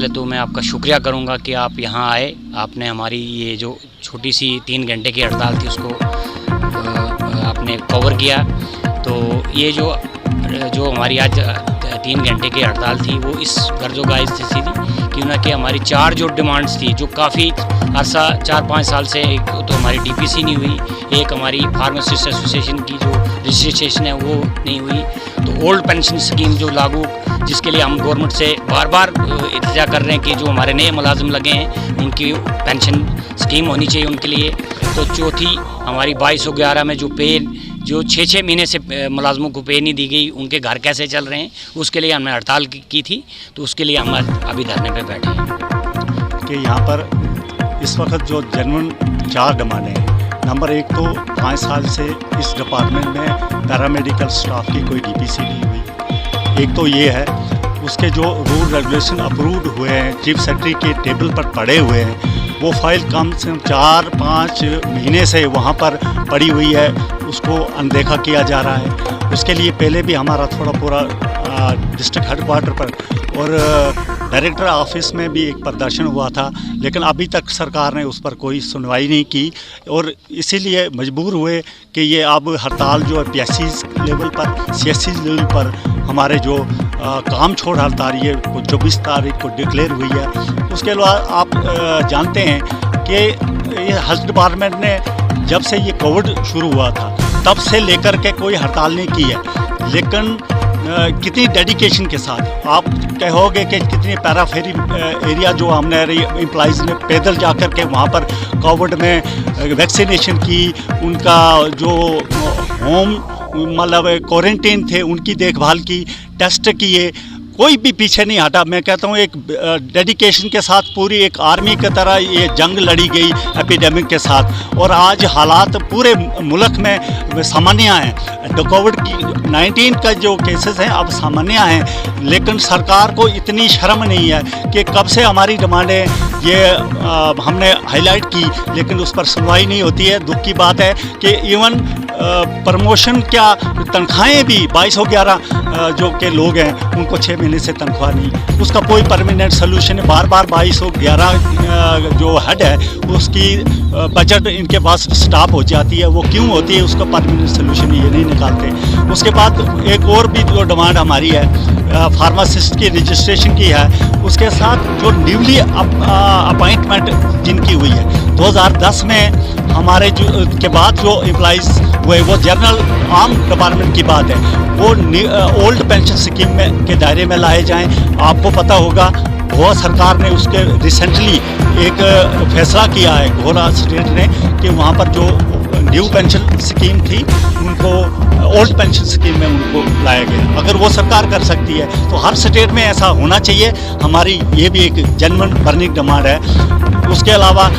पहले तो मैं आपका शुक्रिया करूंगा कि आप यहाँ आए, आपने हमारी ये जो छोटी सी 3 घंटे की हड़ताल थी उसको आपने कवर किया। तो ये जो हमारी आज 3 घंटे की हड़ताल थी वो इस गर्जोगाइज से थी क्यों ना कि हमारी 4 जो डिमांड्स थी जो काफ़ी अर्सा 4-5 साल से, एक तो हमारी DPC नहीं हुई, एक हमारी फार्मासिस्ट एसोसिएशन की जो रजिस्ट्रेशन है वो नहीं हुई, तो ओल्ड पेंशन स्कीम जो लागू, जिसके लिए हम गवर्नमेंट से बार बार इल्तिजा कर रहे हैं कि जो हमारे नए मुलाजिम लगे हैं उनकी पेंशन स्कीम होनी चाहिए उनके लिए। तो चौथी हमारी 2211 में जो 6-6 महीने से मुलाजमों को पे नहीं दी गई, उनके घर कैसे चल रहे हैं, उसके लिए हमने हड़ताल की थी। तो उसके लिए हम अभी धरने पे बैठे हैं कि यहाँ पर इस वक्त जो जेन्युइन 4 डिमांडें हैं। नंबर 1 तो 5 साल से इस डिपार्टमेंट में पैरामेडिकल स्टाफ की कोई DPC नहीं हुई, एक तो ये है। उसके जो रूल रेगुलेशन अप्रूव्ड हुए हैं, चीफ सेक्रेटरी के टेबल पर पड़े हुए हैं, वो फाइल कम से कम 4-5 महीने से वहाँ पर पड़ी हुई है, उसको अनदेखा किया जा रहा है। उसके लिए पहले भी हमारा थोड़ा पूरा डिस्ट्रिक्ट हेडक्वार्टर पर और डायरेक्टर ऑफिस में भी एक प्रदर्शन हुआ था, लेकिन अभी तक सरकार ने उस पर कोई सुनवाई नहीं की और इसीलिए मजबूर हुए कि ये अब हड़ताल जो है PSC लेवल पर, CSC लेवल पर हमारे जो काम छोड़ हड़ताल ये 24 तारीख को डिक्लेयर हुई है। उसके अलावा आप जानते हैं कि ये हेल्थ डिपार्टमेंट ने जब से ये कोविड शुरू हुआ था तब से लेकर के कोई हड़ताल नहीं की है, लेकिन कितनी डेडिकेशन के साथ आप कहोगे कि कितनी पैराफेरी एरिया जो हमने एम्प्लॉइज़ ने पैदल जा कर के वहाँ पर कोविड में वैक्सीनेशन की, उनका जो होम मतलब क्वारंटीन थे उनकी देखभाल की, टेस्ट किए, कोई भी पीछे नहीं हटा। मैं कहता हूँ एक डेडिकेशन के साथ पूरी एक आर्मी की तरह ये जंग लड़ी गई एपिडेमिक के साथ, और आज हालात पूरे मुल्क में सामान्य हैं। कोविड-19 का जो केसेस हैं अब सामान्य हैं, लेकिन सरकार को इतनी शर्म नहीं है कि कब से हमारी डिमांडें ये हमने हाईलाइट की, लेकिन उस पर सुनवाई नहीं होती है। दुख की बात है कि इवन प्रमोशन क्या तनख्वाहें भी 2211 जो के लोग हैं उनको 6 महीने से तनख्वाह नहीं, उसका कोई परमानेंट सोल्यूशन है। बार 2211 जो हेड है उसकी बजट इनके पास स्टॉप हो जाती है, वो क्यों होती है उसका परमानेंट सोल्यूशन ये नहीं निकालते। उसके बाद एक और भी जो डिमांड हमारी है फार्मासिस्ट की रजिस्ट्रेशन की है, उसके साथ जो न्यूली अपॉइंटमेंट जिनकी हुई है 2010 में हमारे के बाद जो एम्प्लॉइज़ हुए वो जनरल आर्म डिपार्टमेंट की बात है, वो ओल्ड पेंशन स्कीम में के दायरे में लाए जाएं। आपको पता होगा गोवा सरकार ने उसके रिसेंटली एक फैसला किया है, गोवा स्टेट ने, कि वहाँ पर जो न्यू पेंशन स्कीम थी उनको ओल्ड पेंशन स्कीम में उनको लाया गया। अगर वो सरकार कर सकती है तो हर स्टेट में ऐसा होना चाहिए। हमारी ये भी एक जेन्युइन बर्निंग डिमांड है। उसके अलावा